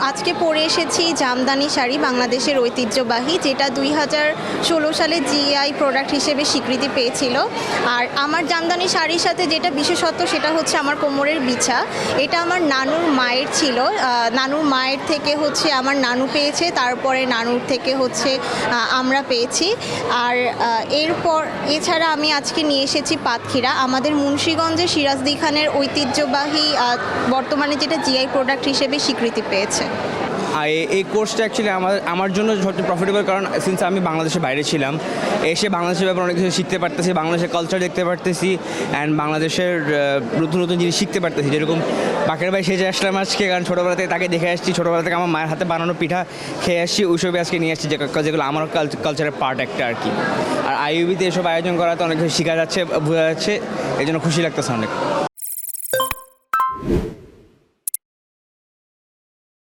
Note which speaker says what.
Speaker 1: আজকে পরে এসেছি জামদানি শাড়ি, বাংলাদেশের ঐতিহ্যবাহী, যেটা 2016 সালে জিআই প্রোডাক্ট হিসেবে স্বীকৃতি পেয়েছিল। আর আমার জামদানি শাড়ির সাথে যেটা বিশেষত্ব সেটা হচ্ছে আমার কোমরের বিছা। এটা আমার নানুর মায়ের ছিল, নানুর মায়ের থেকে হচ্ছে আমার নানু পেয়েছে, তারপরে নানুর থেকে হচ্ছে আমরা পেয়েছি। আর এছাড়া আমি আজকে নিয়ে এসেছি পাতখিরা, আমাদের মুন্সিগঞ্জে সিরাজদি খানের ঐতিহ্যবাহী, বর্তমানে যেটা জিআই প্রোডাক্ট হিসেবে স্বীকৃতি পেয়েছে।
Speaker 2: আর এই কোর্সটা অ্যাকচুয়ালি আমার জন্য সবচেয়ে প্রফিটেবল, কারণ সিন্স আমি বাংলাদেশের বাইরে ছিলাম, এসে বাংলাদেশের ব্যাপারে অনেক কিছু শিখতে পারতেছি, বাংলাদেশের কালচার দেখতে পারতেছি, অ্যান্ড বাংলাদেশের নতুন নতুন জিনিস শিখতে পারতেছি। যেরকম বাকের ভাই সেজে আসলাম আজকে, কারণ ছোটোবেলা থেকে তাকে দেখে আসছি, ছোটোবেলা থেকে আমার মায়ের হাতে বানানো পিঠা খেয়ে আসছি, ওইসবই আজকে নিয়ে আসছি, যেগুলো আমার কালচারের পার্ট একটা আর কি। আর আইইউবিতে এসব আয়োজন করাতে অনেক কিছু শেখা যাচ্ছে, বোঝা যাচ্ছে, এই জন্য খুশি লাগতেছে অনেক।